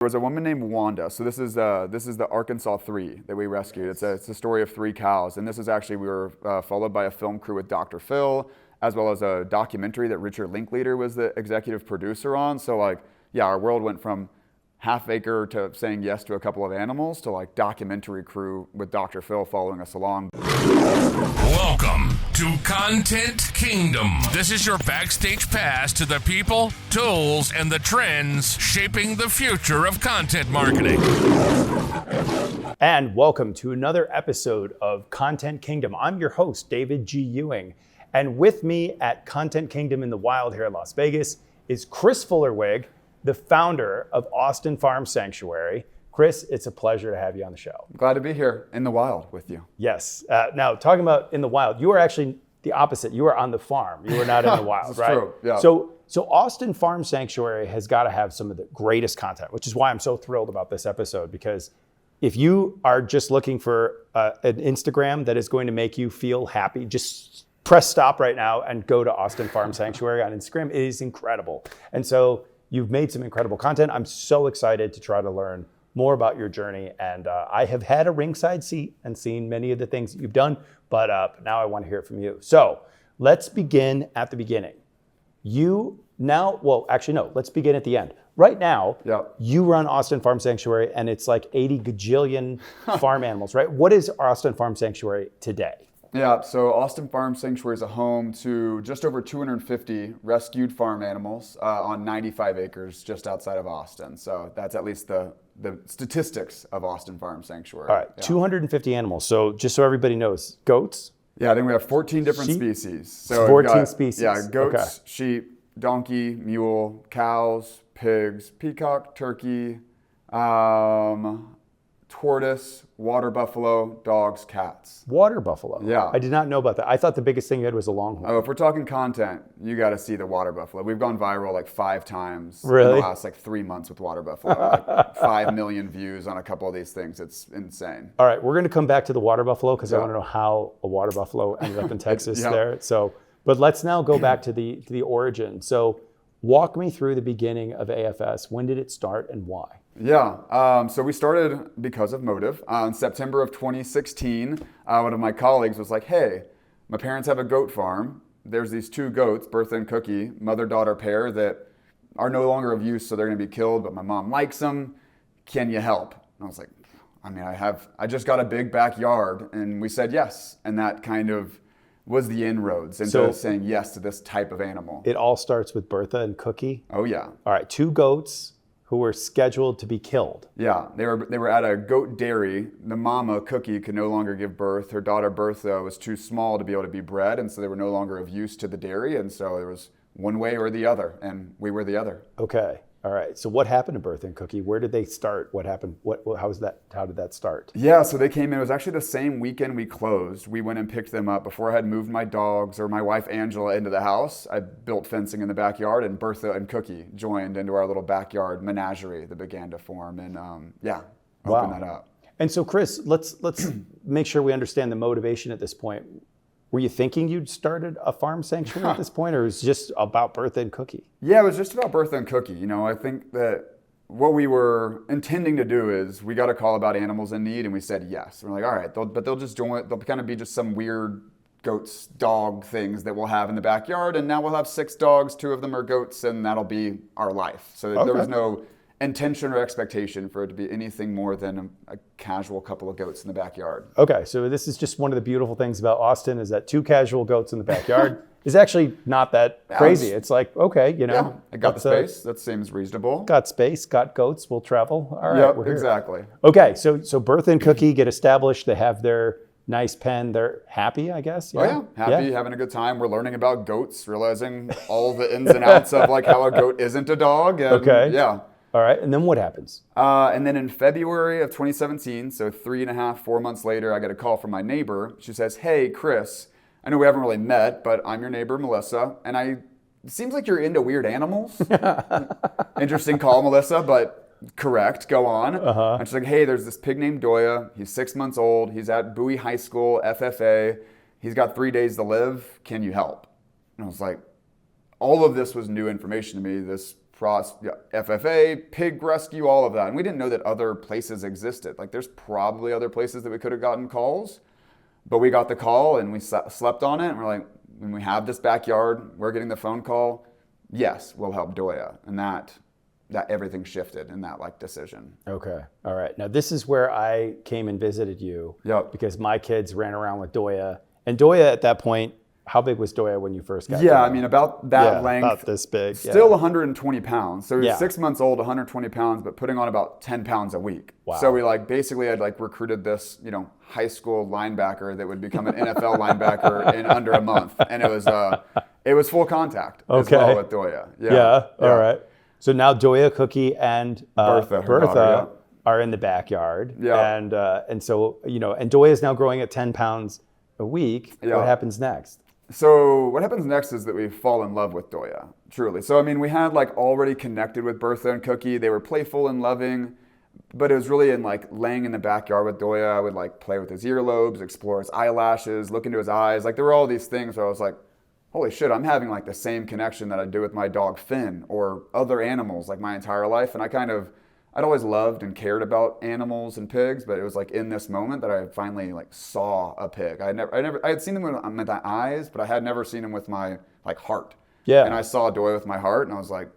There was a woman named Wanda. So this is the Arkansas 3 that we rescued. It's a story of 3 cows. And this is actually, we were followed by a film crew with Dr. Phil, as well as a documentary that Richard Linklater was the executive producer on. So like, yeah, our world went from half acre to saying yes to a couple of animals to like documentary crew with Dr. Phil following us along. Welcome to Content Kingdom. This is your backstage pass to the people, tools, and the trends shaping the future of content marketing. And welcome to another episode of Content Kingdom. I'm your host, David G. Ewing. And with me at Content Kingdom in the wild here in Las Vegas is Chris Fuller-Wig, the founder of Austin Farm Sanctuary. Chris, it's a pleasure to have you on the show. Glad to be here in the wild with you. Yes. Now, talking about in the wild, you are actually the opposite. You are on the farm. You are not in the wild, right? True. Yeah. So Austin Farm Sanctuary has got to have some of the greatest content, which is why I'm so thrilled about this episode, because if you are just looking for an Instagram that is going to make you feel happy, just press stop right now and go to Austin Farm Sanctuary on Instagram. It is incredible. And so you've made some incredible content. I'm so excited to try to learn more about your journey. And I have had a ringside seat and seen many of the things that you've done, but now I want to hear it from you. So let's begin at the beginning. Let's begin at the end. Right now, You run Austin Farm Sanctuary and it's like 80 gajillion farm animals, right? What is Austin Farm Sanctuary today? Yeah, so Austin Farm Sanctuary is a home to just over 250 rescued farm animals on 95 acres just outside of Austin. So that's at least the statistics of Austin Farm Sanctuary. All right, yeah. 250 animals. So just so everybody knows, goats? Yeah, I think we have 14 different sheep? species. So 14 species. Yeah, goats, sheep, donkey, mule, cows, pigs, peacock, turkey, tortoise, water buffalo, dogs, cats. Water buffalo? Yeah. I did not know about that. I thought the biggest thing you had was a longhorn. Oh, if we're talking content, you got to see the water buffalo. We've gone viral like 5 times really? In the last like 3 months with water buffalo. Like 5 million views on a couple of these things. It's insane. All right, we're going to come back to the water buffalo because I want to know how a water buffalo ended up in Texas there. So, but let's now go back to the origin. So walk me through the beginning of AFS. When did it start and why? Yeah, so we started because of motive. In September of 2016, one of my colleagues was like, hey, my parents have a goat farm. There's these 2 goats, Bertha and Cookie, mother-daughter pair that are no longer of use, so they're gonna be killed, but my mom likes them. Can you help? And I was like, I just got a big backyard, and we said yes. And that kind of was the inroads into saying yes to this type of animal. It all starts with Bertha and Cookie? Oh yeah. All right, 2 goats who were scheduled to be killed. Yeah, they were at a goat dairy. The mama, Cookie, could no longer give birth. Her daughter, Bertha, was too small to be able to be bred, and so they were no longer of use to the dairy, and so there was one way or the other, and we were the other. Okay, all right. So what happened to Bertha and Cookie? Where did they start? What happened? How did that start? Yeah, so they came in. It was actually the same weekend we closed. We went and picked them up. Before I had moved my dogs or my wife Angela into the house, I built fencing in the backyard, and Bertha and Cookie joined into our little backyard menagerie that began to form, and open that up. And so, Chris, let's make sure we understand the motivation at this point. Were you thinking you'd started a farm sanctuary at this point, or was it just about Bertha and Cookie? Yeah, it was just about Bertha and Cookie. You know, I think that what we were intending to do is we got a call about animals in need, and we said yes. And we're like, all right, they'll just join. They'll kind of be just some weird goats, dog things that we'll have in the backyard, and now we'll have 6 dogs, 2 of them are goats, and that'll be our life. So there was no intention or expectation for it to be anything more than a casual couple of goats in the backyard. Okay, so this is just one of the beautiful things about Austin is that 2 casual goats in the backyard is actually not that crazy. It's like, okay, I got the space. That seems reasonable. Got space, got goats, we'll travel. All right, we're here. Exactly. Okay, so Bertha and Cookie get established. They have their nice pen. They're happy, I guess. Yeah? Oh yeah, happy, having a good time. We're learning about goats, realizing all the ins and outs of like how a goat isn't a dog. And, yeah. All right, and then what happens? And then in February of 2017, so 3.5, 4 months later, I get a call from my neighbor. She says, hey, Chris, I know we haven't really met, but I'm your neighbor, Melissa, and it seems like you're into weird animals. Interesting call, Melissa, but correct, go on. And she's like, hey, there's this pig named Doya. He's 6 months old. He's at Bowie High School, FFA. He's got 3 days to live. Can you help? And I was like, all of this was new information to me. This FFA, pig rescue, all of that. And we didn't know that other places existed. Like there's probably other places that we could have gotten calls, but we got the call and we slept on it. And we're like, when we have this backyard, we're getting the phone call. Yes, we'll help Doya. And that everything shifted in that like decision. Okay. All right. Now this is where I came and visited you. Yep. Because my kids ran around with Doya. And Doya at that point, how big was Doya when you first got Yeah, Doya? I mean, about that length. About this big. Still 120 pounds. So he was Yeah. 6 months old, 120 pounds, but putting on about 10 pounds a week. Wow. So we basically had recruited this, high school linebacker that would become an NFL linebacker in under a month. And it was full contact as well with Doya. Yeah. All right. So now Doya, Cookie, and Bertha, her daughter, are in the backyard. Yeah. And so, and Doya is now growing at 10 pounds a week. Yeah. What happens next? So what happens next is that we fall in love with Doya, truly. So, I mean, we had already connected with Bertha and Cookie. They were playful and loving, but it was really in laying in the backyard with Doya. I would play with his earlobes, explore his eyelashes, look into his eyes. There were all these things where I was like, holy shit, I'm having the same connection that I do with my dog Finn or other animals my entire life. And I'd always loved and cared about animals and pigs, but it was in this moment that I finally saw a pig. I had seen them with my eyes, but I had never seen them with my heart. Yeah. And I saw Doya with my heart, and I was like,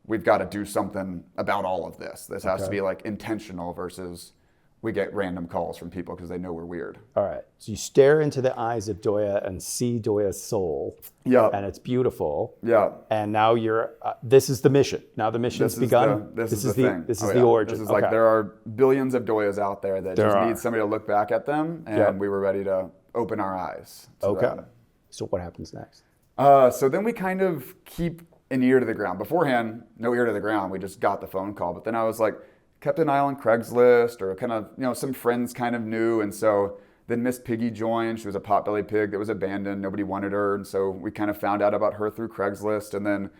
we've got to do something about all of this. This has to be intentional versus we get random calls from people because they know we're weird. All right. So you stare into the eyes of Doya and see Doya's soul. Yeah. And it's beautiful. Yeah. And now this is the mission. Now the mission's begun. This is the thing. This is the origin. This is there are billions of Doyas out there that need somebody to look back at them, and we were ready to open our eyes to them. So what happens next? So then we kind of keep an ear to the ground. Beforehand, no ear to the ground. We just got the phone call. But then I was kept an eye on Craigslist, or kind of, some friends kind of knew. And so then Miss Piggy joined. She was a potbelly pig that was abandoned. Nobody wanted her. And so we kind of found out about her through Craigslist. And then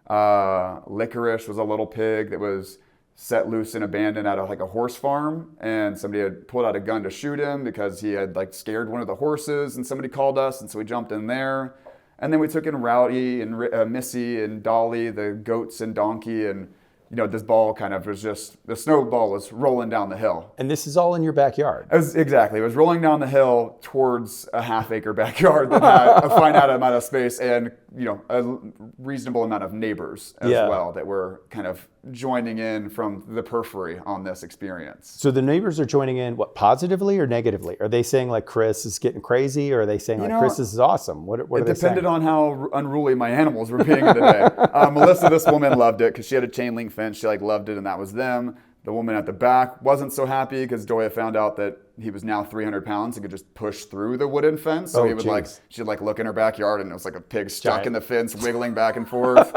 Licorice was a little pig that was set loose and abandoned at a horse farm. And somebody had pulled out a gun to shoot him because he had scared one of the horses. And somebody called us. And so we jumped in there. And then we took in Rowdy and Missy and Dolly, the goats and donkey. And this ball kind of was the snowball was rolling down the hill. And this is all in your backyard. It was rolling down the hill towards a half-acre backyard that had a finite amount of space and, a reasonable amount of neighbors as well that were kind of joining in from the periphery on this experience. So the neighbors are joining in, what, positively or negatively? Are they saying Chris is getting crazy, or are they saying Chris, this is awesome? What are they saying? It depended on how unruly my animals were being today. Melissa, this woman, loved it because she had a chain link fence. She loved it, and that was them. The woman at the back wasn't so happy because Doya found out that he was now 300 pounds and could just push through the wooden fence. So she'd look in her backyard and it was a pig stuck in the fence, wiggling back and forth.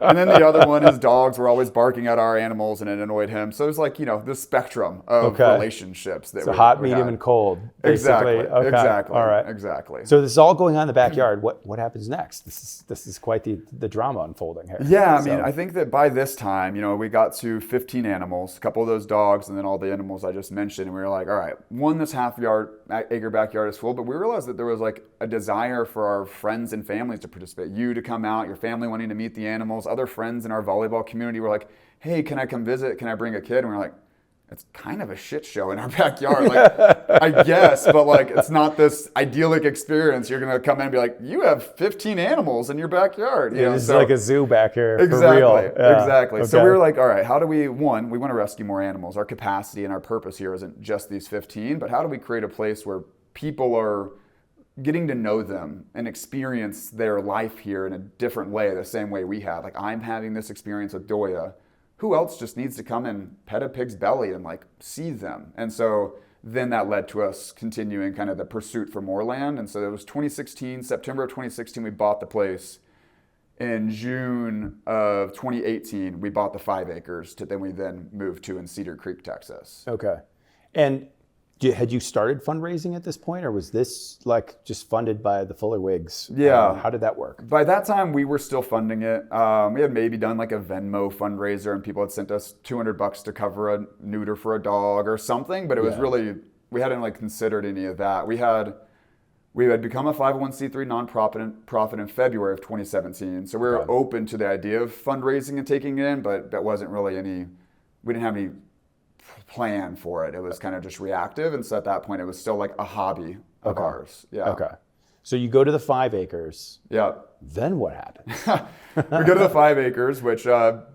And then the other one, his dogs were always barking at our animals and it annoyed him. So it was this spectrum of relationships. That hot, medium, and cold. Basically. Exactly. Exactly. All right. Exactly. So this is all going on in the backyard. What happens next? This is quite the drama unfolding here. Yeah, I mean, I think that by this time, we got to 15 animals, a couple of those dogs, and then all the animals I just mentioned. And we were like, all right, this half-acre backyard is full, but we realized that there was a desire for our friends and families to participate. You to come out, your family wanting to meet the animals, other friends in our volleyball community were like, hey, can I come visit? Can I bring a kid? And we're like, it's kind of a shit show in our backyard. I guess, but it's not this idyllic experience. You're going to come in and be like, you have 15 animals in your backyard. This is like a zoo back here. Exactly. For real. Yeah. Exactly. Okay. So we were like, all right, how do we want to rescue more animals. Our capacity and our purpose here isn't just these 15, but how do we create a place where people are getting to know them and experience their life here in a different way, the same way we have. I'm having this experience with Doya. Who else just needs to come and pet a pig's belly and see them? And so then that led to us continuing kind of the pursuit for more land. And so it was September of 2016, we bought the place. In June of 2018, we bought the 5 acres that we then moved to in Cedar Creek, Texas. Okay. And had you started fundraising at this point, or was this just funded by the Fuller-Wigs? Yeah. How did that work? By that time, we were still funding it. We had maybe done a Venmo fundraiser, and people had sent us $200 to cover a neuter for a dog or something. But it was really, we hadn't considered any of that. We had We had become a 501c3 nonprofit in February of 2017. So we were open to the idea of fundraising and taking it in, but that wasn't really we didn't have any plan for it. It was kind of just reactive. And so at that point, it was still like a hobby of ours. Yeah. Okay. So you go to the 5 acres. Yeah. Then what happens? We go to the 5 acres, which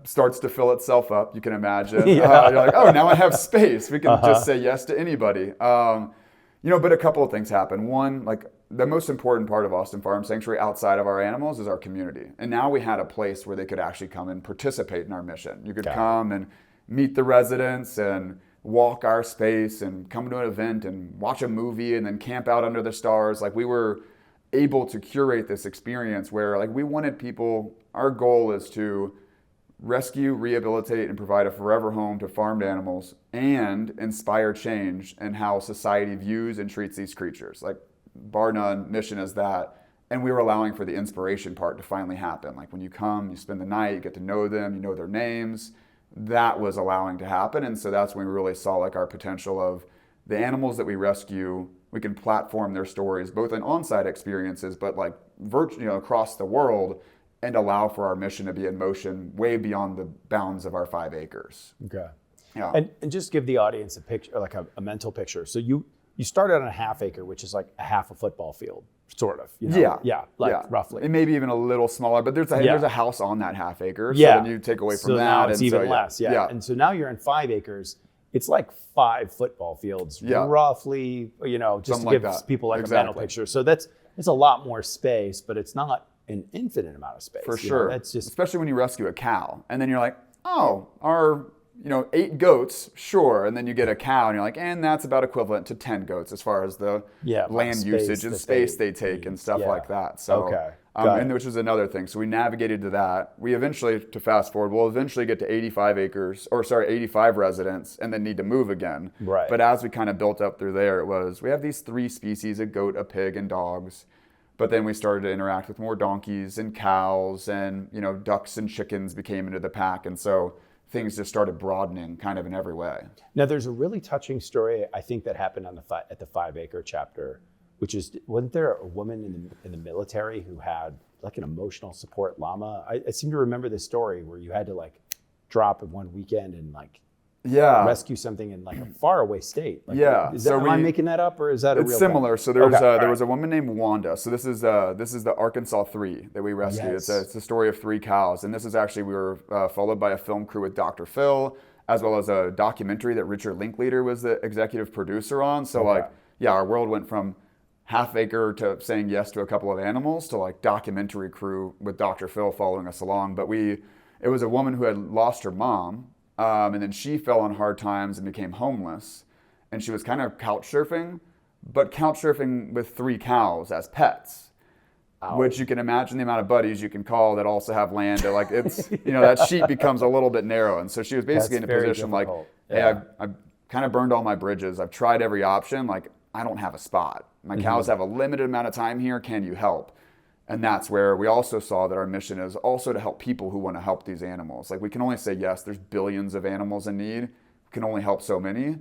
starts to fill itself up, you can imagine. Yeah. You're like, oh, now I have space. We can just say yes to anybody. But a couple of things happen. One, like the most important part of Austin Farm Sanctuary outside of our animals is our community. And now we had a place where they could actually come and participate in our mission. You could come and meet the residents and walk our space and come to an event and watch a movie and then camp out under the stars. Like we were able to curate this experience where like we wanted people, our goal is to rescue, rehabilitate, and provide a forever home to farmed animals and inspire change in how society views and treats these creatures. Like bar none, mission is that. And we were allowing for the inspiration part to finally happen. Like when you come, you spend the night, you get to know them, you know their names. That was allowing to happen. And so that's when we really saw like our potential of the animals that we rescue, we can platform their stories, both in on-site experiences, but like across the world, and allow for our mission to be in motion way beyond the bounds of our 5 acres. Okay. Yeah. And just give the audience a picture, like a mental picture. So you started on a half acre, which is like a half a football field, sort of. Yeah. Roughly. It may be even a little smaller, but there's a house on that half acre. Yeah. So then you take away from so that. Now it's and even so, less. Yeah. And so now you're in 5 acres. It's like 5 football fields, roughly, just something to give like people like a mental picture. So it's a lot more space, but it's not an infinite amount of space. For sure. That's just, especially when you rescue a cow. And then you're like, oh, our 8 goats, sure. And then you get a cow and you're like, and that's about equivalent to 10 goats as far as the land usage and space they take and stuff like that. So, and which is another thing. So we navigated to that. We eventually, to fast forward, we'll eventually get to 85 residents and then need to move again. Right. But as we kind of built up through there, we have these 3 species, a goat, a pig, and dogs. But then we started to interact with more donkeys and cows and, ducks and chickens became into the pack. And so things just started broadening kind of in every way. Now there's a really touching story, I think, that happened at the 5 acre chapter, which is, wasn't there a woman in the military who had like an emotional support llama? I seem to remember this story where you had to like drop in one weekend and like rescue something in like a faraway state. Like, am I making that up, or is that a real It's similar. So there was a a woman named Wanda. So this is the Arkansas 3 that we rescued. Yes. It's a story of 3 cows, and this is actually we were followed by a film crew with Dr. Phil, as well as a documentary that Richard Linklater was the executive producer on. So our world went from half acre to saying yes to a couple of animals to like documentary crew with Dr. Phil following us along. But it was a woman who had lost her mom. And then she fell on hard times and became homeless. And she was kind of couch surfing, but couch surfing with 3 cows as pets, which you can imagine the amount of buddies you can call that also have land. Like it's, that sheet becomes a little bit narrow. And so she was basically in a position difficult. Hey, I've kind of burned all my bridges. I've tried every option. Like I don't have a spot. My cows have a limited amount of time here. Can you help? And that's where we also saw that our mission is also to help people who want to help these animals. Like we can only say, yes, there's billions of animals in need. We can only help so many.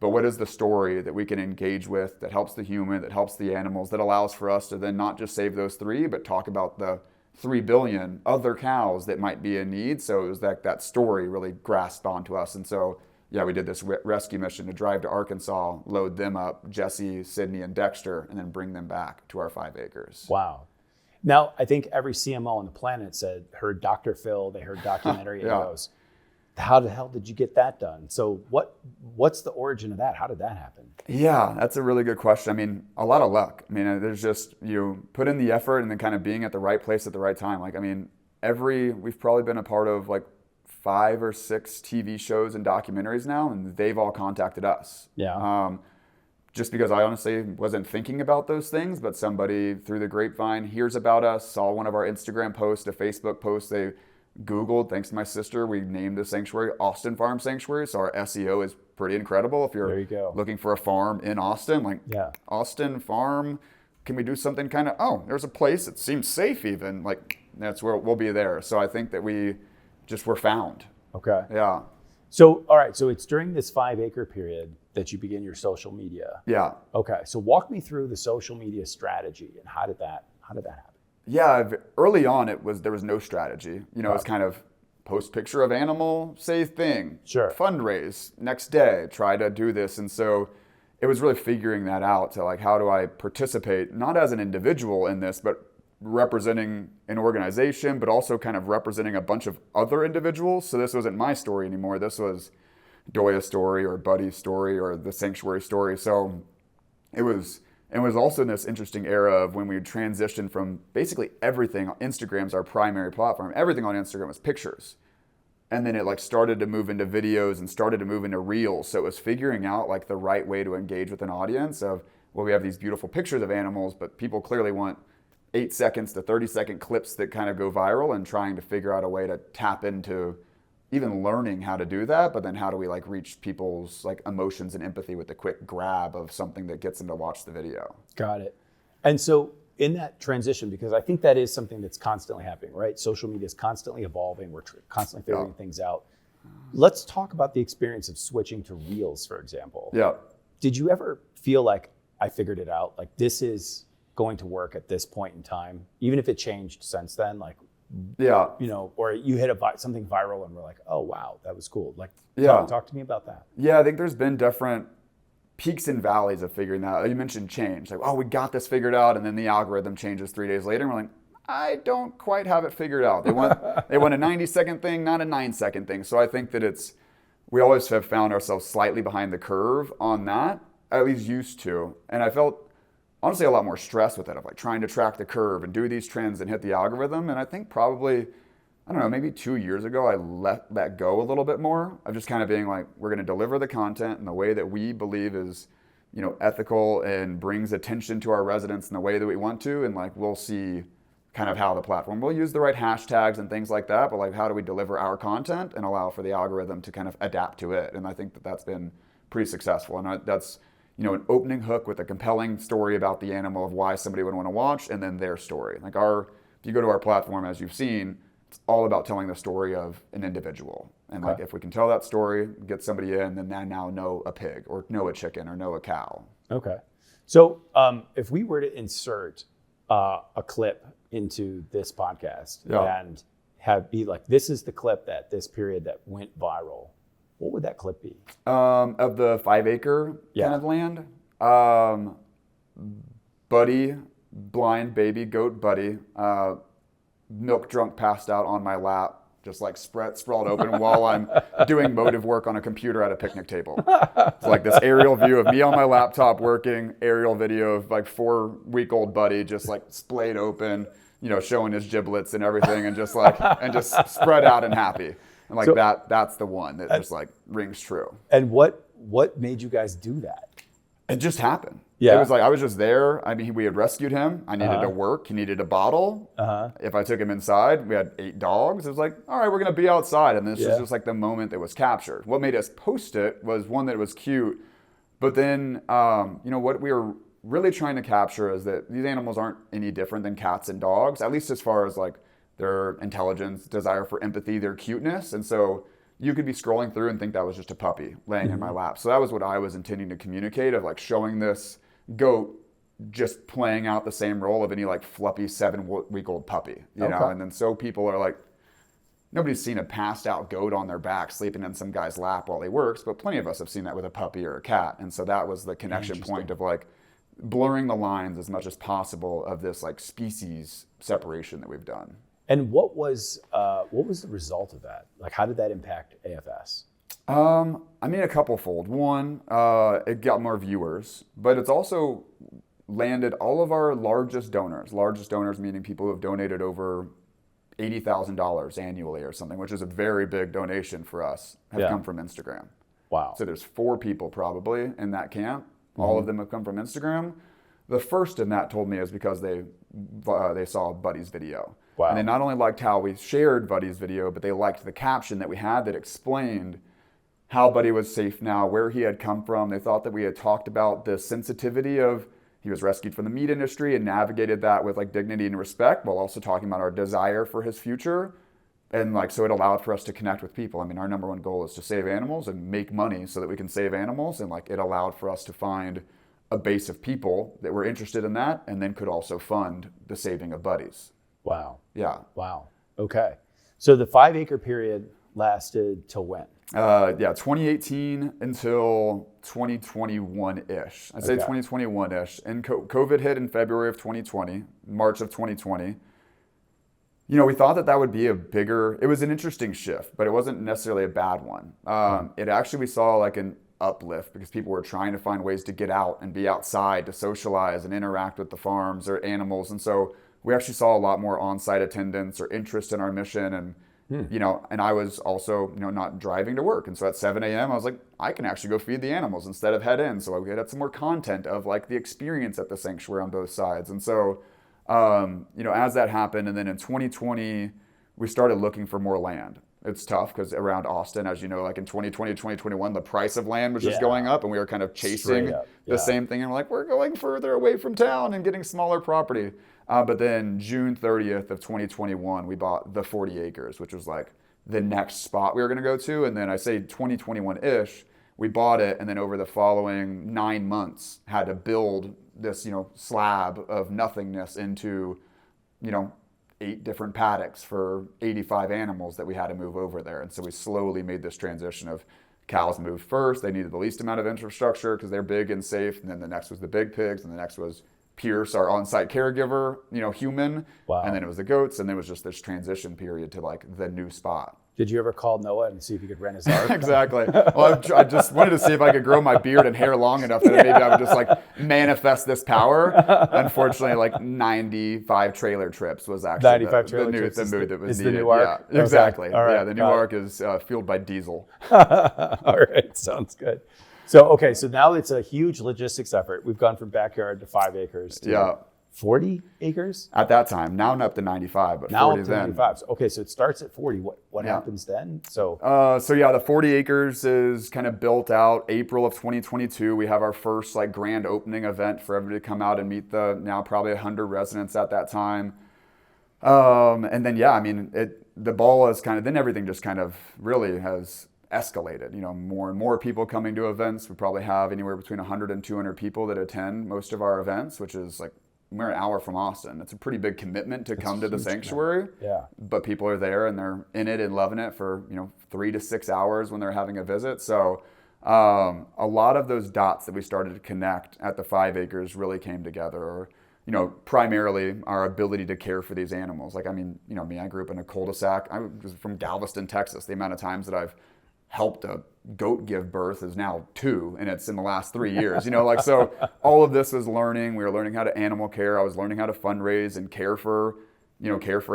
But what is the story that we can engage with that helps the human, that helps the animals, that allows for us to then not just save those 3, but talk about the 3 billion other cows that might be in need. So it was that story really grasped onto us. And so, we did this rescue mission to drive to Arkansas, load them up, Jesse, Sydney, and Dexter, and then bring them back to our 5 acres. Wow. Now, I think every CMO on the planet heard Dr. Phil, they heard documentary, and goes, how the hell did you get that done? So what's the origin of that? How did that happen? Yeah, that's a really good question. I mean, a lot of luck. I mean, there's just, you put in the effort and then kind of being at the right place at the right time. Like, I mean, we've probably been a part of like 5 or 6 TV shows and documentaries now, and they've all contacted us. Yeah. Just because I honestly wasn't thinking about those things, but somebody through the grapevine hears about us, saw one of our Instagram posts, a Facebook post, they Googled, thanks to my sister, we named the sanctuary Austin Farm Sanctuary. So our SEO is pretty incredible. If you're looking for a farm in Austin, Austin Farm, can we do something kind of, there's a place that seems safe even, like that's where we'll be there. So I think that we just were found. Okay. Yeah. So, all right. So it's during this 5-acre period that you begin your social media. Yeah. Okay. So walk me through the social media strategy and how did that happen? Yeah. Early on, there was no strategy. You know, it was kind of post picture of animal, say thing, Sure. fundraise next day, try to do this. And so it was really figuring that out to like, how do I participate, not as an individual in this, but representing an organization, but also kind of representing a bunch of other individuals. So this wasn't my story anymore. This was Doya's story or Buddy's story or the sanctuary story. So it was also in this interesting era of when we transitioned from basically everything. Instagram's our primary platform. Everything on Instagram was pictures. And then it like started to move into videos and started to move into reels. So it was figuring out like the right way to engage with an audience of, well, we have these beautiful pictures of animals, but people clearly want 8 seconds to 30-second clips that kind of go viral, and trying to figure out a way to tap into even learning how to do that, but then how do we like reach people's like emotions and empathy with the quick grab of something that gets them to watch the video. Got it. And so in that transition, because I think that is something that's constantly happening, right? Social media is constantly evolving. We're constantly figuring things out. Let's talk about the experience of switching to Reels, for example. Yeah. Did you ever feel like I figured it out? Like this is going to work at this point in time, even if it changed since then? Like, yeah, you know, or you hit something viral and we're like, oh wow, that was cool. Like, talk to me about that. Yeah, I think there's been different peaks and valleys of figuring that out. You mentioned change, like, oh, we got this figured out, and then the algorithm changes 3 days later, and we're like, I don't quite have it figured out. They want a 90-second thing, not a 9-second thing. So I think that we always have found ourselves slightly behind the curve on that, at least used to, and I felt honestly a lot more stress with it, of like trying to track the curve and do these trends and hit the algorithm. And I think probably, I don't know, maybe 2 years ago, I let that go a little bit more of just kind of being like, we're going to deliver the content in the way that we believe is, you know, ethical and brings attention to our residents in the way that we want to. And like, we'll see kind of how the platform, we'll use the right hashtags and things like that, but like, how do we deliver our content and allow for the algorithm to kind of adapt to it? And I think that that's been pretty successful. And that's, you know, an opening hook with a compelling story about the animal of why somebody would want to watch, and then their story. Like if you go to our platform, as you've seen, it's all about telling the story of an individual. And like, if we can tell that story, get somebody in, then they now know a pig or know a chicken or know a cow. Okay. So if we were to insert a clip into this podcast and be like, this is the clip that this period that went viral, what would that clip be? Of the 5-acre kind of land, Buddy, blind baby goat Buddy, milk drunk, passed out on my lap, just like sprawled open while I'm doing motive work on a computer at a picnic table. It's like this aerial view of me on my laptop working, aerial video of like 4-week-old Buddy just like splayed open, you know, showing his giblets and everything, and just spread out and happy. And like, so, that's the one that just like rings true. And what made you guys do that? It just happened. Yeah. It was like, I was just there. I mean, we had rescued him. I needed to work. He needed a bottle. If I took him inside, we had 8 dogs. It was like, all right, we're going to be outside. And this was just like the moment that was captured. What made us post it was, one, that it was cute. But then, you know, what we were really trying to capture is that these animals aren't any different than cats and dogs, at least as far as like their intelligence, desire for empathy, their cuteness. And so you could be scrolling through and think that was just a puppy laying in my lap. So that was what I was intending to communicate, of like showing this goat just playing out the same role of any like fluffy 7-week-old puppy, you know? And then so people are like, nobody's seen a passed out goat on their back sleeping in some guy's lap while he works, but plenty of us have seen that with a puppy or a cat. And so that was the connection point of like blurring the lines as much as possible of this like species separation that we've done. And what was the result of that? Like, how did that impact AFS? I mean, a couple fold. One, it got more viewers, but it's also landed all of our largest donors meaning people who have donated over $80,000 annually or something, which is a very big donation for us, have come from Instagram. Wow. So there's 4 people probably in that camp. All of them have come from Instagram. The first in that told me is because they saw Buddy's video. Wow. And they not only liked how we shared Buddy's video, but they liked the caption that we had that explained how Buddy was safe now, where he had come from. They thought that we had talked about the sensitivity of, he was rescued from the meat industry and navigated that with like dignity and respect, while also talking about our desire for his future. And like, so it allowed for us to connect with people. I mean, our number one goal is to save animals and make money so that we can save animals. And like, it allowed for us to find a base of people that were interested in that and then could also fund the saving of buddies. Wow. Yeah. Wow. Okay. So the 5 acre period lasted till when? 2018 until 2021-ish. I'd say 2021-ish. And COVID hit in February of 2020, March of 2020. You know, we thought that would be it was an interesting shift, but it wasn't necessarily a bad one. It actually, we saw like an uplift because people were trying to find ways to get out and be outside, to socialize and interact with the farms or animals. And so we actually saw a lot more on-site attendance or interest in our mission. And, you know, and I was also, you know, not driving to work. And so at 7 a.m., I was like, I can actually go feed the animals instead of head in. So we had some more content of like the experience at the sanctuary on both sides. And so, you know, as that happened, and then in 2020, we started looking for more land. It's tough because around Austin, as you know, like in 2020, 2021, the price of land was just going up, and we were kind of chasing the same thing. And we're like, we're going further away from town and getting smaller property. But then June 30th of 2021, we bought the 40 acres, which was like the next spot we were going to go to. And then I say 2021-ish, we bought it. And then over the following 9 months, had to build this, you know, slab of nothingness into, you know, 8 different paddocks for 85 animals that we had to move over there. And so we slowly made this transition of cows moved first. They needed the least amount of infrastructure because they're big and safe. And then the next was the big pigs. And the next was Pierce, our on-site caregiver, you know, human. Wow. And then it was the goats. And then it was just this transition period to like the new spot. Did you ever call Noah and see if he could rent his ark? Exactly. Well, I just wanted to see if I could grow my beard and hair long enough that maybe I would just like manifest this power. Unfortunately, like 95 trailer trips was actually 95 trailer trips the mood that was the needed. new ark? Yeah, exactly. Okay. All right, yeah, the new ark is fueled by diesel. All right, sounds good. So, okay, so now it's a huge logistics effort. We've gone from backyard to 5 acres to 40 acres? At that time. Now I'm up to 95, but now 40 up to then. 95. So, okay, so it starts at 40. What happens then? So the 40 acres is kind of built out April of 2022. We have our first like grand opening event for everybody to come out and meet the now probably 100 residents at that time. And then, I mean, the ball is kind of, then everything just kind of really has escalated, you know, more and more people coming to events. We probably have anywhere between 100 and 200 people that attend most of our events, which is like, we're an hour from Austin. It's a pretty big commitment to come to the sanctuary. Yeah. But people are there and they're in it and loving it for, you know, 3 to 6 hours when they're having a visit. So a lot of those dots that we started to connect at the 5 acres really came together. Or, you know, primarily our ability to care for these animals. Like, I mean, you know, I grew up in a cul-de-sac. I was from Galveston, Texas. The amount of times that I've helped a goat give birth is now 2, and it's in the last 3 years. You know, like, so all of this was learning. We were learning how to animal care. I was learning how to fundraise and care for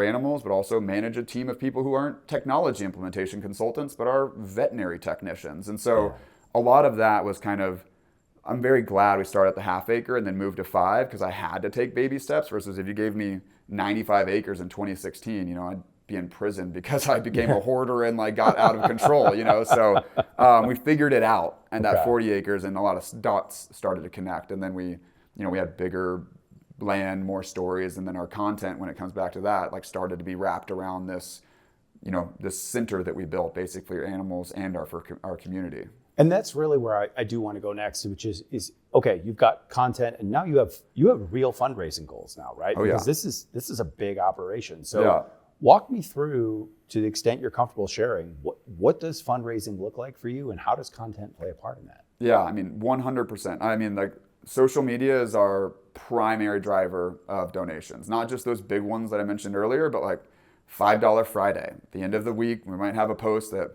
animals, but also manage a team of people who aren't technology implementation consultants, but are veterinary technicians. And so a lot of that was kind of, I'm very glad we started at the half acre and then moved to 5 because I had to take baby steps versus if you gave me 95 acres in 2016, you know, I'd be in prison because I became a hoarder and like got out of control, you know. So we figured it out, and that 40 acres and a lot of dots started to connect. And then we had bigger land, more stories, and then our content, when it comes back to that, like started to be wrapped around this, you know, this center that we built basically for animals and for our community. And that's really where I do want to go next, which is okay, you've got content and now you have real fundraising goals now, right? Oh, because this is a big operation. So walk me through, to the extent you're comfortable sharing, what does fundraising look like for you and how does content play a part in that? Yeah, I mean, 100%. I mean, like, social media is our primary driver of donations, not just those big ones that I mentioned earlier, but like $5 Friday. At the end of the week, we might have a post that,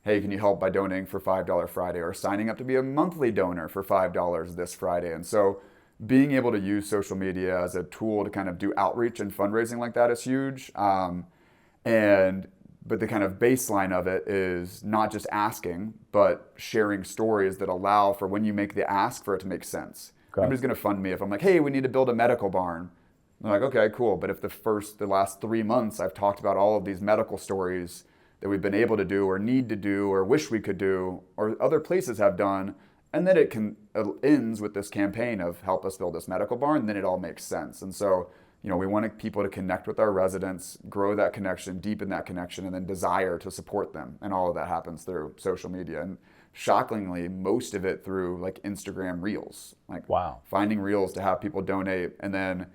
hey, can you help by donating for $5 Friday, or signing up to be a monthly donor for $5 this Friday. And so being able to use social media as a tool to kind of do outreach and fundraising like that is huge. But the kind of baseline of it is not just asking, but sharing stories that allow for when you make the ask for it to make sense. Okay. Nobody's going to fund me if I'm like, hey, we need to build a medical barn. They're like, okay, cool. But if the last 3 months I've talked about all of these medical stories that we've been able to do or need to do or wish we could do or other places have done, and then it ends with this campaign of help us build this medical barn, then it all makes sense. And so, we want people to connect with our residents, grow that connection, deepen that connection, and then desire to support them. And all of that happens through social media. And shockingly, most of it through like Instagram Reels. Like wow. Finding Reels to have people donate, and then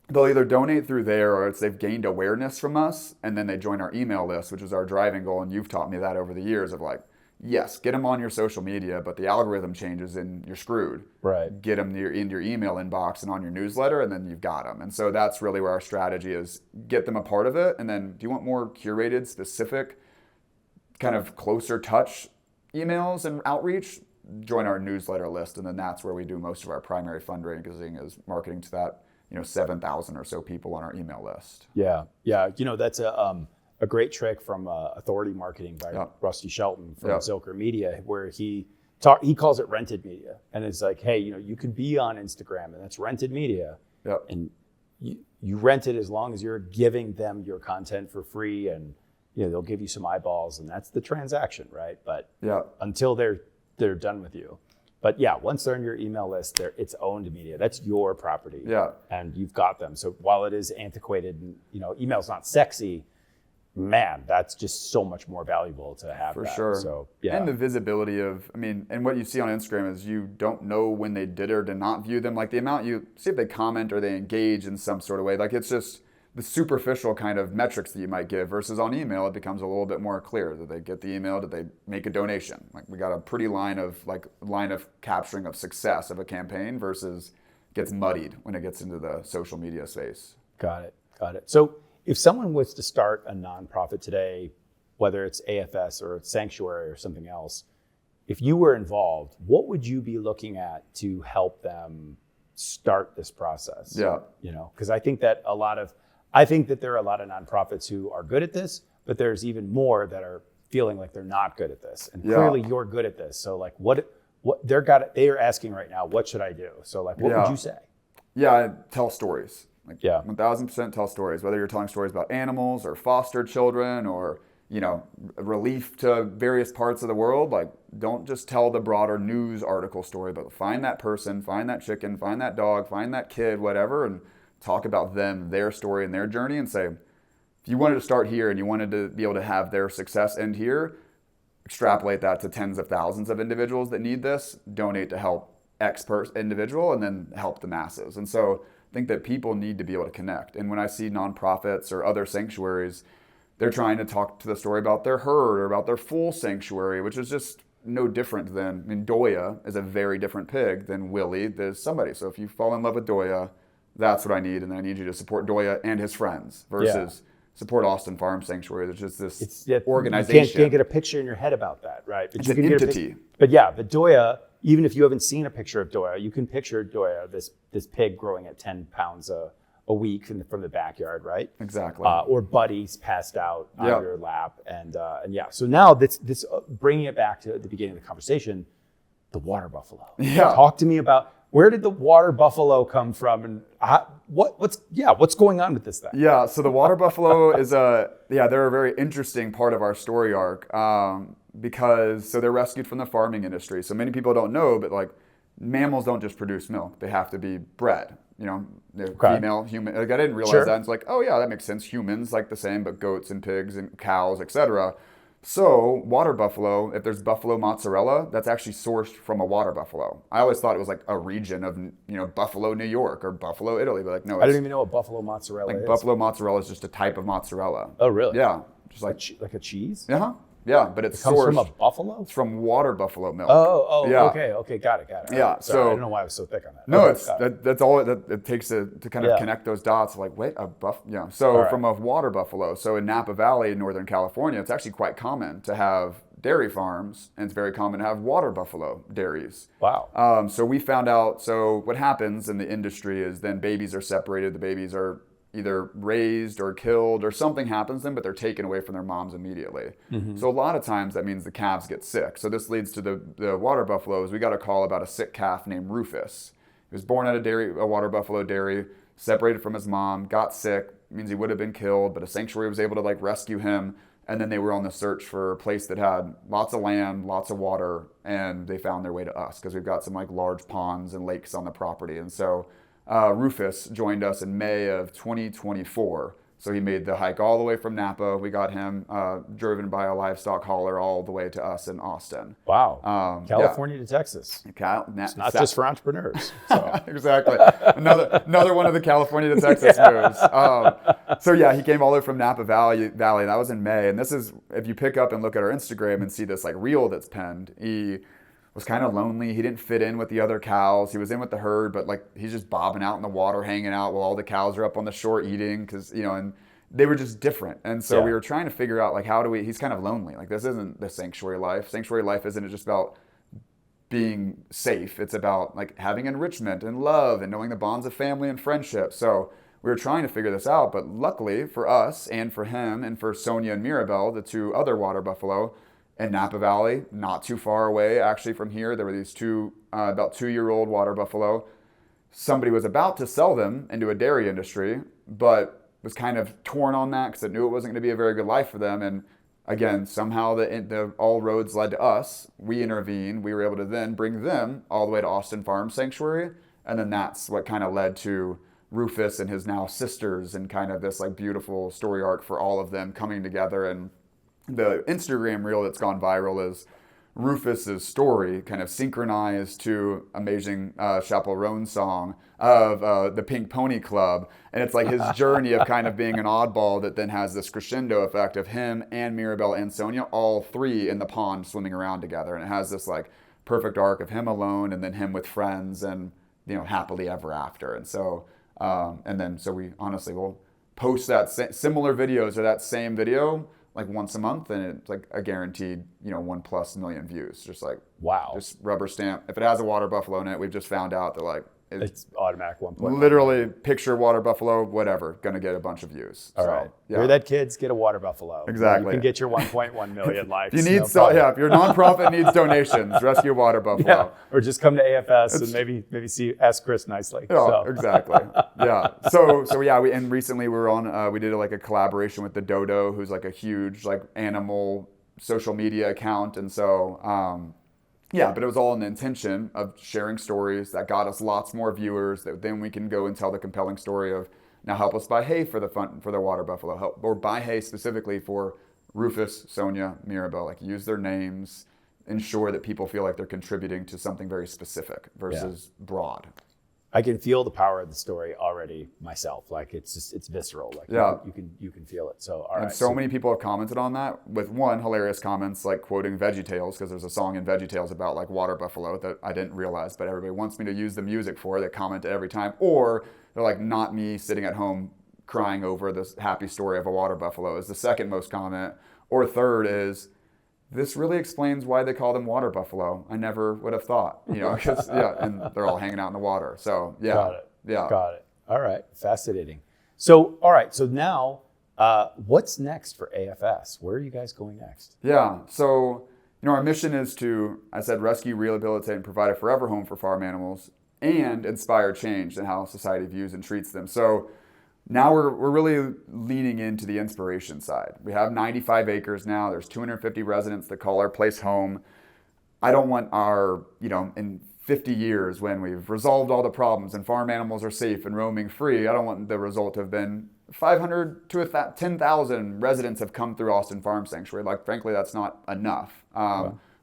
they'll either donate through there or it's they've gained awareness from us, and then they join our email list, which is our driving goal. And you've taught me that over the years of like, yes, get them on your social media, but the algorithm changes and you're screwed. Right. Get them in your email inbox and on your newsletter, and then you've got them. And so that's really where our strategy is: get them a part of it. And then, do you want more curated, specific, kind of closer touch emails and outreach? Join our newsletter list, and then that's where we do most of our primary fundraising, is marketing to that 7,000 or so people on our email list. Yeah. That's a great trick from Authority Marketing by Rusty Shelton from Zilker Media, where he calls it rented media. And it's like, hey, you can be on Instagram, and that's rented media. Yep. And you rent it as long as you're giving them your content for free, and they'll give you some eyeballs, and that's the transaction, right? But until they're done with you. But once they're on your email list, it's owned media. That's your property. Yeah. And you've got them. So while it is antiquated and email's not sexy, man, that's just so much more valuable to have. For sure. So and the visibility of, and what you see on Instagram is you don't know when they did or did not view them. Like the amount you see if they comment or they engage in some sort of way. Like it's just the superficial kind of metrics that you might give, versus on email, it becomes a little bit more clear. Did they get the email? Did they make a donation? Like we got a pretty line of capturing of success of a campaign, versus gets muddied when it gets into the social media space. Got it. So if someone was to start a nonprofit today, whether it's AFS or it's Sanctuary or something else, if you were involved, what would you be looking at to help them start this process? Yeah. Because I think that there are a lot of nonprofits who are good at this, but there's even more that are feeling like they're not good at this. And clearly you're good at this. So like what they are asking right now, what should I do? So like, what would you say? Yeah, tell stories. Like 1000% tell stories, whether you're telling stories about animals or foster children or, relief to various parts of the world. Like, don't just tell the broader news article story, but find that person, find that chicken, find that dog, find that kid, whatever, and talk about them, their story and their journey, and say, if you wanted to start here and you wanted to be able to have their success end here, extrapolate that to tens of thousands of individuals that need this, donate to help X individual, and then help the masses. And so I think that people need to be able to connect. And when I see nonprofits or other sanctuaries, they're trying to talk to the story about their herd or about their full sanctuary, which is just no different than, Doya is a very different pig than Willie, there's somebody. So if you fall in love with Doya, that's what I need. And then I need you to support Doya and his friends versus support Austin Farm Sanctuary. There's just this organization. You can't get a picture in your head about that, right? But it's an entity. But Doya, even if you haven't seen a picture of Doya, you can picture Doya, this pig growing at 10 pounds a week from the backyard, right? Exactly. Or Buddy's passed out on your lap. And so now this bringing it back to the beginning of the conversation, the water buffalo. Yeah. Talk to me about, where did the water buffalo come from, and what's going on with this thing? Yeah, so the water buffalo is they're a very interesting part of our story arc because they're rescued from the farming industry. So many people don't know, but like mammals don't just produce milk; they have to be bred. Female, human. Like I didn't realize that. It's like, oh yeah, that makes sense. Humans like the same, but goats and pigs and cows, etc. So water buffalo, if there's buffalo mozzarella, that's actually sourced from a water buffalo. I always thought it was like a region of, Buffalo, New York or Buffalo, Italy. But like, no, I didn't even know what buffalo mozzarella is. Buffalo mozzarella is just a type of mozzarella. Oh, really? Yeah. Just like a cheese? Uh-huh. Yeah, but it comes sourced from a buffalo? It's from water buffalo milk. Oh, yeah. Okay, got it. Yeah, Sorry, I don't know why I was so thick on that. No, that's all it takes to kind of connect those dots. Like, wait, from a water buffalo. So in Napa Valley, Northern California, it's actually quite common to have dairy farms, and it's very common to have water buffalo dairies. Wow. So we found out. So what happens in the industry is then babies are separated. The babies are either raised or killed or something happens to them, but they're taken away from their moms immediately. Mm-hmm. So a lot of times that means the calves get sick. So this leads to the water buffaloes. We got a call about a sick calf named Rufus. He was born at a water buffalo dairy, separated from his mom, got sick, means he would have been killed, but a sanctuary was able to rescue him. And then they were on the search for a place that had lots of land, lots of water, and they found their way to us because we've got some large ponds and lakes on the property. And so Rufus joined us in May of 2024. So he made the hike all the way from Napa. We got him driven by a livestock hauler all the way to us in Austin. Wow. California to Texas. It's not just for entrepreneurs. So. Exactly. Another one of the California to Texas moves. So yeah, he came all the way from Napa Valley. That was in May. And this is, if you pick up and look at our Instagram and see this like reel that's pinned, he was kind of lonely. He didn't fit in with the other cows. He was in with the herd, but like he's just bobbing out in the water, hanging out while all the cows are up on the shore eating, because and they were just different. And so we were trying to figure out like he's kind of lonely. Like this isn't the sanctuary life. Sanctuary life isn't just about being safe. It's about like having enrichment and love and knowing the bonds of family and friendship. So we were trying to figure this out, but luckily for us and for him and for Sonia and Mirabelle, the two other water buffalo, in Napa Valley, not too far away actually from here, there were these two about 2-year-old water buffalo. Somebody was about to sell them into a dairy industry, but was kind of torn on that because it knew it wasn't going to be a very good life for them. And again, somehow all roads led to us. We intervened. We were able to then bring them all the way to Austin Farm Sanctuary. And then that's what kind of led to Rufus and his now sisters and kind of this like beautiful story arc for all of them coming together. And the Instagram reel that's gone viral is Rufus's story kind of synchronized to Amazing Chaperone song of the Pink Pony Club. And it's like his journey of kind of being an oddball that then has this crescendo effect of him and Mirabelle and Sonia, all three in the pond swimming around together. And it has this like perfect arc of him alone and then him with friends and, happily ever after. And so, so we honestly will post that similar videos or that same video like once a month, and it's like a guaranteed, 1+ million views. Just like, wow, just rubber stamp. If it has a water buffalo in it, we've just found out that like it's automatic 1.1. Literally, picture water buffalo, whatever, gonna get a bunch of views. All right, hear that, kids? Get a water buffalo. Exactly. You can get your 1.1 million likes. If you need, if your nonprofit needs donations, rescue water buffalo. Yeah, or just come to AFS and maybe ask Chris nicely. Exactly. Yeah. So yeah, recently we were on. We did like a collaboration with the Dodo, who's like a huge like animal social media account, and so. Yeah, but it was all in the intention of sharing stories that got us lots more viewers. That then we can go and tell the compelling story of now help us buy hay for the water buffalo, or buy hay specifically for Rufus, Sonia, Mirabelle. Like use their names, ensure that people feel like they're contributing to something very specific versus broad. I can feel the power of the story already myself. Like it's visceral. Like you can feel it. So all right. So many people have commented on that with hilarious comments like quoting VeggieTales, because there's a song in VeggieTales about like water buffalo that I didn't realize, but everybody wants me to use the music for. They comment every time, or they're like, not me sitting at home crying over this happy story of a water buffalo is the second most comment, or third is, this really explains why they call them water buffalo. I never would have thought, because and they're all hanging out in the water. So yeah, got it. All right, fascinating. So now, what's next for AFS? Where are you guys going next? Yeah, so our mission is to, I said, rescue, rehabilitate, and provide a forever home for farm animals and inspire change in how society views and treats them. So now we're really leaning into the inspiration side. We have 95 acres now. There's 250 residents that call our place home. I don't want our, in 50 years when we've resolved all the problems and farm animals are safe and roaming free, I don't want the result to have been 500 to 10,000 residents have come through Austin Farm Sanctuary. Like, frankly, that's not enough.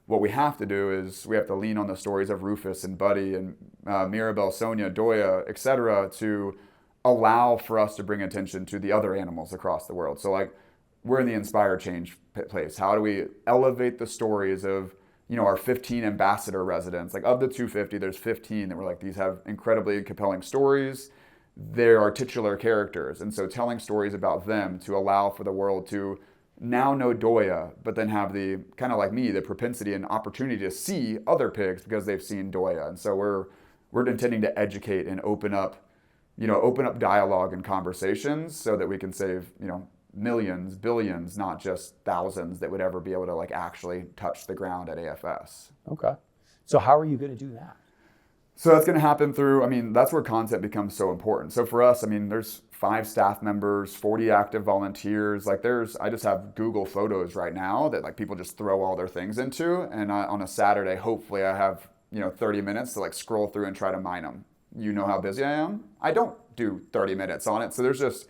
What we have to do is we have to lean on the stories of Rufus and Buddy and Mirabelle, Sonia, Doya, et cetera, to allow for us to bring attention to the other animals across the world. So like we're in the inspire change place. How do we elevate the stories of, our 15 ambassador residents? Like of the 250, there's 15 that were like, these have incredibly compelling stories. They are titular characters. And so telling stories about them to allow for the world to now know Doya, but then have the, kind of like me, the propensity and opportunity to see other pigs because they've seen Doya. And so we're intending to educate and open up dialogue and conversations so that we can save, millions, billions, not just thousands that would ever be able to like actually touch the ground at AFS. Okay. So how are you going to do that? So that's going to happen through, that's where content becomes so important. So for us, there's 5 staff members, 40 active volunteers. Like I just have Google Photos right now that like people just throw all their things into. And on a Saturday, hopefully I have, 30 minutes to like scroll through and try to mine them. you know how busy I am. I don't do 30 minutes on it. So there's just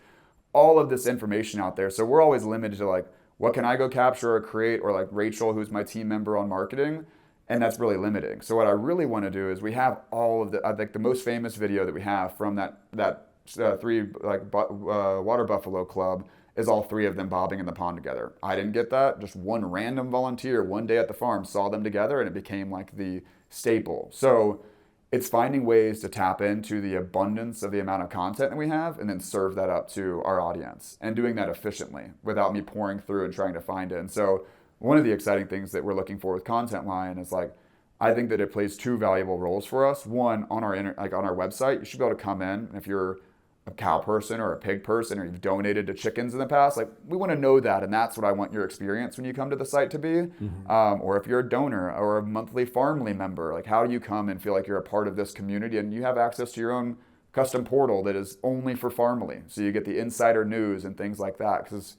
all of this information out there. So we're always limited to like, what can I go capture or create? Or like Rachel, who's my team member on marketing. And that's really limiting. So what I really want to do is we have all of the, I think the most famous video that we have from that three water buffalo club is all three of them bobbing in the pond together. I didn't get that. Just one random volunteer one day at the farm saw them together and it became like the staple. So it's finding ways to tap into the abundance of the amount of content that we have and then serve that up to our audience and doing that efficiently without me pouring through and trying to find it. And so one of the exciting things that we're looking for with Content Line is like, I think that it plays two valuable roles for us. One, on our on our website, you should be able to come in, and if you're a cow person or a pig person or you've donated to chickens in the past, like we want to know that, and that's what I want your experience when you come to the site to be. Or if you're a donor or a monthly Farmly member, like how do you come and feel like you're a part of this community and you have access to your own custom portal that is only for Farmly, so you get the insider news and things like that, because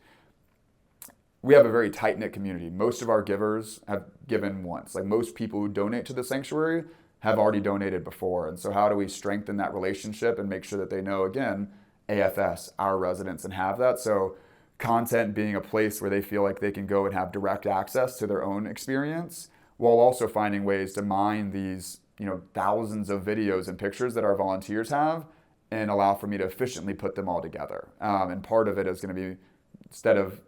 we have a very tight-knit community. Most of our givers have given once. Like most people who donate to the sanctuary have already donated before. And so how do we strengthen that relationship and make sure that they know, again, AFS, our residents, and have that? So content being a place where they feel like they can go and have direct access to their own experience, while also finding ways to mine these, thousands of videos and pictures that our volunteers have and allow for me to efficiently put them all together. And part of it is going to be, instead of,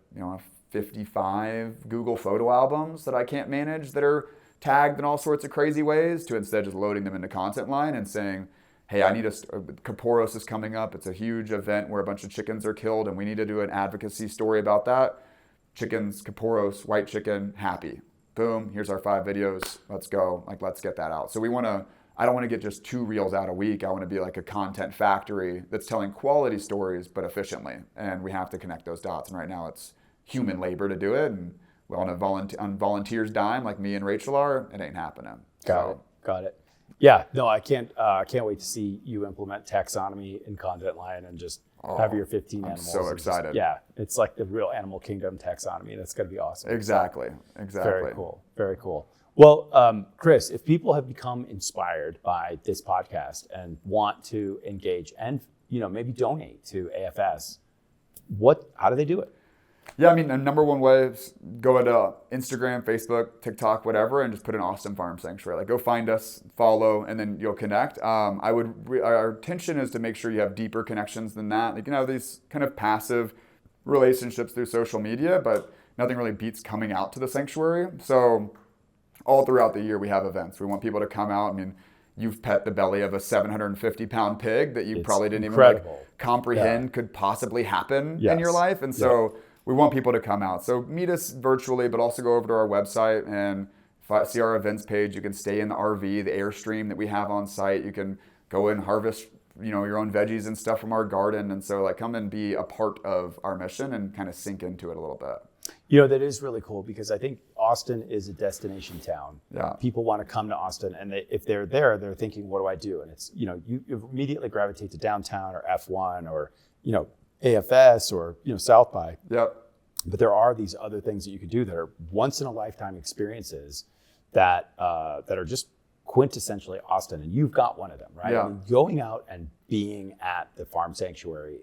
55 Google photo albums that I can't manage that are tagged in all sorts of crazy ways, to instead just loading them into Content Line and saying, hey, Kaporos is coming up. It's a huge event where a bunch of chickens are killed and we need to do an advocacy story about that. Chickens, Kaporos, white chicken, happy. Boom, here's our 5 videos. Let's go. Like, let's get that out. So I don't want to get just 2 reels out a week. I want to be like a content factory that's telling quality stories, but efficiently. And we have to connect those dots. And right now it's human labor to do it, and on volunteers' dime, like me and Rachel are, it ain't happening. Got it. Yeah, no, I can't wait to see you implement taxonomy in Content Line and just have your 15 animals. I'm so excited. It's like the real animal kingdom taxonomy. That's going to be awesome. Exactly. Very cool. Well, Chris, if people have become inspired by this podcast and want to engage and maybe donate to AFS, how do they do it? Yeah, I mean, the number one way is go to Instagram, Facebook, TikTok, whatever, and just put in Austin Farm Sanctuary. Like, go find us, follow, and then you'll connect. Our intention is to make sure you have deeper connections than that. You can have these kind of passive relationships through social media, but nothing really beats coming out to the sanctuary. So all throughout the year, we have events. We want people to come out. I mean, you've pet the belly of a 750-pound pig that you probably didn't even comprehend could possibly happen in your life. And so we want people to come out. So meet us virtually, but also go over to our website and see our events page. You can stay in the RV, the Airstream that we have on site. You can go and harvest, your own veggies and stuff from our garden. And so come and be a part of our mission and kind of sink into it a little bit. That is really cool, because I think Austin is a destination town. Yeah. People want to come to Austin, and if they're there, they're thinking, what do I do? And it's, you immediately gravitate to downtown or F1 or, AFS or South by. Yep. But there are these other things that you could do that are once in a lifetime experiences that are just quintessentially Austin, and you've got one of them, right? Yeah. I mean, going out and being at the farm sanctuary,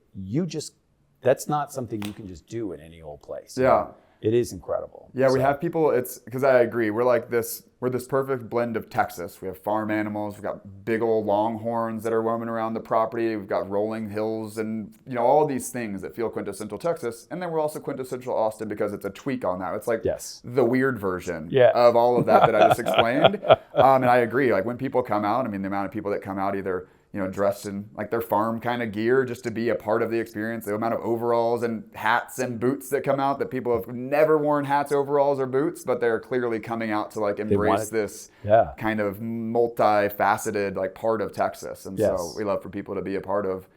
that's not something you can just do in any old place. Yeah. It is incredible. Yeah, we have people, it's because I agree. We're this perfect blend of Texas. We have farm animals. We've got big old longhorns that are roaming around the property. We've got rolling hills and, all these things that feel quintessential Texas. And then we're also quintessential Austin because it's a tweak on that. It's like the weird version of all of that I just explained. And I agree. Like when people come out, I mean, the amount of people that come out either dressed in like their farm kind of gear just to be a part of the experience. The amount of overalls and hats and boots that come out that people have never worn hats, overalls, or boots, but they're clearly coming out to like embrace this kind of multifaceted like part of Texas. And so we love for people to be a part of,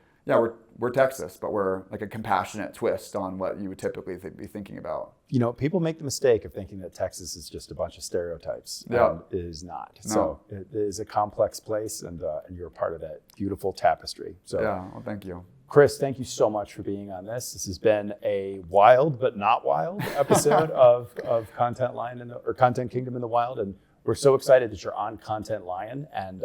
we're Texas, but we're like a compassionate twist on what you would typically be thinking about. People make the mistake of thinking that Texas is just a bunch of stereotypes. Yeah. It is not. No. So it is a complex place, and you're a part of that beautiful tapestry. So well, thank you. Chris, thank you so much for being on this. This has been a wild but not wild episode of Content Line or Content Kingdom in the Wild, and we're so excited that you're on Content Lion, and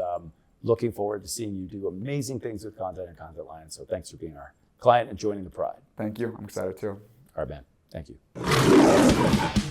looking forward to seeing you do amazing things with content and Content Lion. So thanks for being our client and joining the pride. Thank you. I'm excited too. All right, man. Thank you.